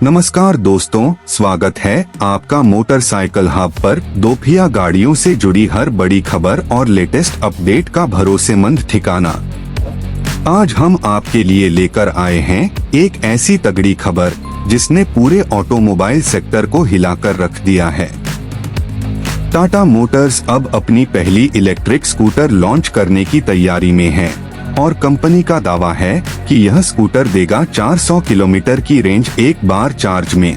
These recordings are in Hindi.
नमस्कार दोस्तों, स्वागत है आपका मोटरसाइकिल हब पर दोपहिया गाड़ियों से जुड़ी हर बड़ी खबर और लेटेस्ट अपडेट का भरोसेमंद ठिकाना। आज हम आपके लिए लेकर आए हैं एक ऐसी तगड़ी खबर जिसने पूरे ऑटोमोबाइल सेक्टर को हिलाकर रख दिया है। टाटा मोटर्स अब अपनी पहली इलेक्ट्रिक स्कूटर लॉन्च करने की तैयारी में है और कंपनी का दावा है कि यह स्कूटर देगा 400 किलोमीटर की रेंज एक बार चार्ज में।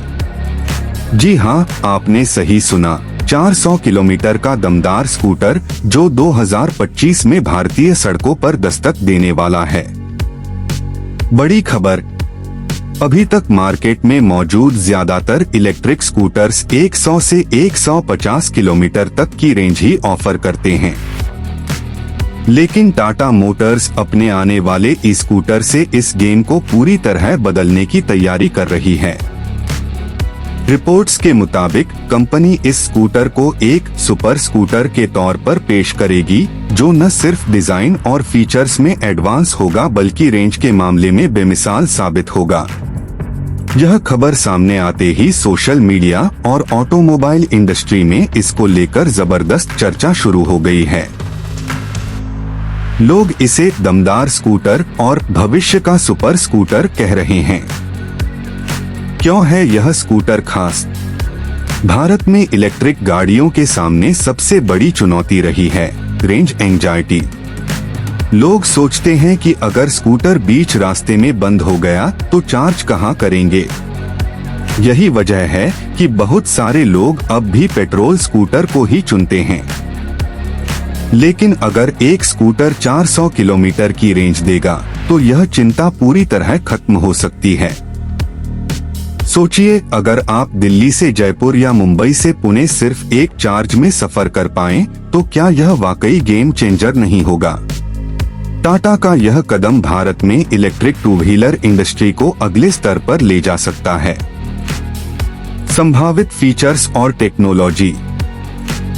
जी हां, आपने सही सुना, 400 किलोमीटर का दमदार स्कूटर जो 2025 में भारतीय सड़कों पर दस्तक देने वाला है। बड़ी खबर, अभी तक मार्केट में मौजूद ज्यादातर इलेक्ट्रिक स्कूटर्स 100 से 150 किलोमीटर तक की रेंज ही ऑफर करते हैं, लेकिन टाटा मोटर्स अपने आने वाले इस स्कूटर से इस गेम को पूरी तरह बदलने की तैयारी कर रही है। रिपोर्ट्स के मुताबिक कंपनी इस स्कूटर को एक सुपर स्कूटर के तौर पर पेश करेगी जो न सिर्फ डिजाइन और फीचर्स में एडवांस होगा बल्कि रेंज के मामले में बेमिसाल साबित होगा। यह खबर सामने आते ही सोशल मीडिया और ऑटोमोबाइल इंडस्ट्री में इसको लेकर जबरदस्त चर्चा शुरू हो गई है। लोग इसे दमदार स्कूटर और भविष्य का सुपर स्कूटर कह रहे हैं। क्यों है यह स्कूटर खास? भारत में इलेक्ट्रिक गाड़ियों के सामने सबसे बड़ी चुनौती रही है रेंज एंजाइटी। लोग सोचते हैं कि अगर स्कूटर बीच रास्ते में बंद हो गया तो चार्ज कहां करेंगे। यही वजह है कि बहुत सारे लोग अब भी पेट्रोल स्कूटर को ही चुनते हैं। लेकिन अगर एक स्कूटर 400 किलोमीटर की रेंज देगा तो यह चिंता पूरी तरह खत्म हो सकती है। सोचिए, अगर आप दिल्ली से जयपुर या मुंबई से पुणे सिर्फ एक चार्ज में सफर कर पाएं, तो क्या यह वाकई गेम चेंजर नहीं होगा? टाटा का यह कदम भारत में इलेक्ट्रिक टू व्हीलर इंडस्ट्री को अगले स्तर पर ले जा सकता है। संभावित फीचर्स और टेक्नोलॉजी।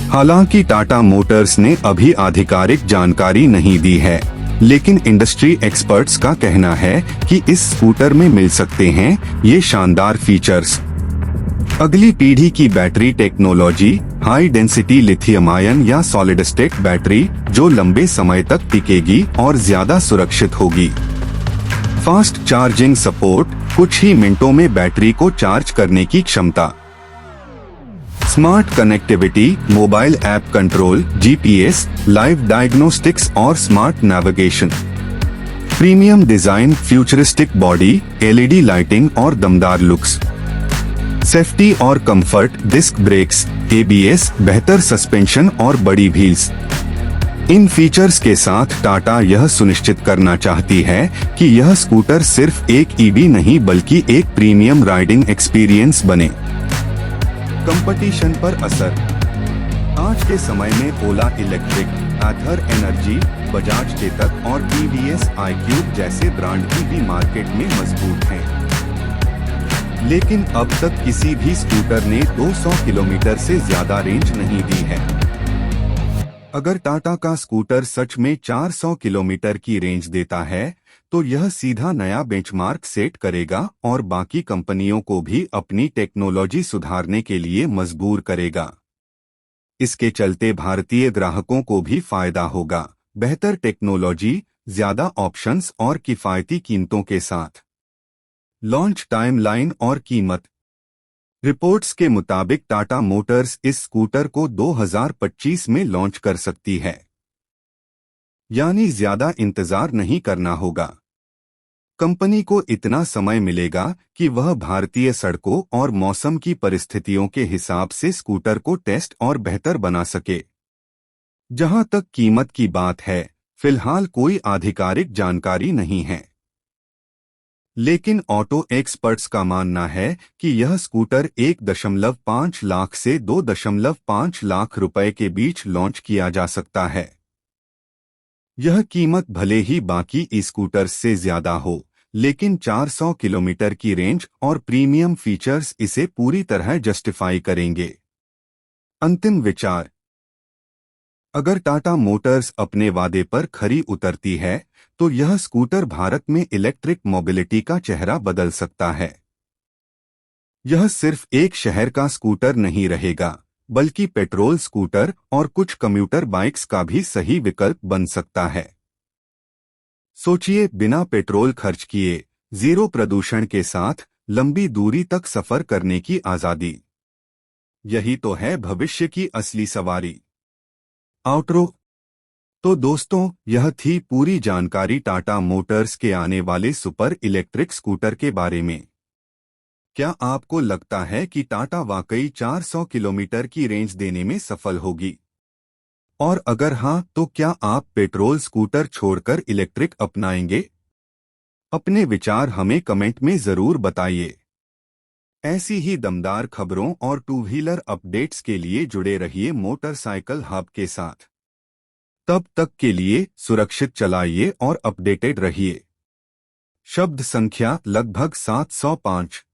हालांकि टाटा मोटर्स ने अभी आधिकारिक जानकारी नहीं दी है, लेकिन इंडस्ट्री एक्सपर्ट्स का कहना है कि इस स्कूटर में मिल सकते हैं ये शानदार फीचर्स। अगली पीढ़ी की battery technology, high density lithium ion या सॉलिड स्टेट बैटरी जो लंबे समय तक टिकेगी और ज्यादा सुरक्षित होगी। फास्ट चार्जिंग सपोर्ट, कुछ ही मिनटों में बैटरी को चार्ज करने की क्षमता। Smart connectivity, mobile app control, GPS, live diagnostics और smart navigation. Premium design, futuristic body, LED lighting और दमदार लुक्स। सेफ्टी और कंफर्ट, डिस्क ब्रेक्स, एबीएस, बेहतर सस्पेंशन और बड़ी व्हील्स। इन फीचर्स के साथ टाटा यह सुनिश्चित करना चाहती है कि यह स्कूटर सिर्फ एक ईवी नहीं बल्कि एक प्रीमियम राइडिंग एक्सपीरियंस बने। कंपटीशन पर असर। आज के समय में ओला इलेक्ट्रिक, आथर एनर्जी, बजाज चेतक और टीवीएस iQube जैसे ब्रांड भी मार्केट में मजबूत हैं। लेकिन अब तक किसी भी स्कूटर ने 200 किलोमीटर से ज्यादा रेंज नहीं दी है। अगर टाटा का स्कूटर सच में 400 किलोमीटर की रेंज देता है तो यह सीधा नया बेंचमार्क सेट करेगा और बाकी कंपनियों को भी अपनी टेक्नोलॉजी सुधारने के लिए मजबूर करेगा। इसके चलते भारतीय ग्राहकों को भी फायदा होगा, बेहतर टेक्नोलॉजी, ज्यादा ऑप्शंस और किफायती कीमतों के साथ। लॉन्च टाइमलाइन और कीमत। रिपोर्ट्स के मुताबिक टाटा मोटर्स इस स्कूटर को 2025 में लॉन्च कर सकती है, यानी ज्यादा इंतजार नहीं करना होगा। कंपनी को इतना समय मिलेगा कि वह भारतीय सड़कों और मौसम की परिस्थितियों के हिसाब से स्कूटर को टेस्ट और बेहतर बना सके। जहां तक कीमत की बात है, फिलहाल कोई आधिकारिक जानकारी नहीं है, लेकिन ऑटो एक्सपर्ट्स का मानना है कि यह स्कूटर 1.5 लाख से 2.5 लाख रुपए के बीच लॉन्च किया जा सकता है। यह कीमत भले ही बाकी ई स्कूटर्स से ज्यादा हो, लेकिन 400 किलोमीटर की रेंज और प्रीमियम फीचर्स इसे पूरी तरह जस्टिफाई करेंगे। अंतिम विचार। अगर टाटा मोटर्स अपने वादे पर खरी उतरती है तो यह स्कूटर भारत में इलेक्ट्रिक मोबिलिटी का चेहरा बदल सकता है। यह सिर्फ एक शहर का स्कूटर नहीं रहेगा, बल्कि पेट्रोल स्कूटर और कुछ कम्यूटर बाइक्स का भी सही विकल्प बन सकता है। सोचिए, बिना पेट्रोल खर्च किए जीरो प्रदूषण के साथ लंबी दूरी तक सफर करने की आजादी। यही तो है भविष्य की असली सवारी। आउटरो। तो दोस्तों, यह थी पूरी जानकारी टाटा मोटर्स के आने वाले सुपर इलेक्ट्रिक स्कूटर के बारे में। क्या आपको लगता है कि टाटा वाकई 400 किलोमीटर की रेंज देने में सफल होगी? और अगर हाँ, तो क्या आप पेट्रोल स्कूटर छोड़कर इलेक्ट्रिक अपनाएंगे? अपने विचार हमें कमेंट में जरूर बताइए। ऐसी ही दमदार खबरों और टू व्हीलर अपडेट्स के लिए जुड़े रहिए मोटरसाइकिल हब के साथ। तब तक के लिए सुरक्षित चलाइए और अपडेटेड रहिए। शब्द संख्या लगभग 705।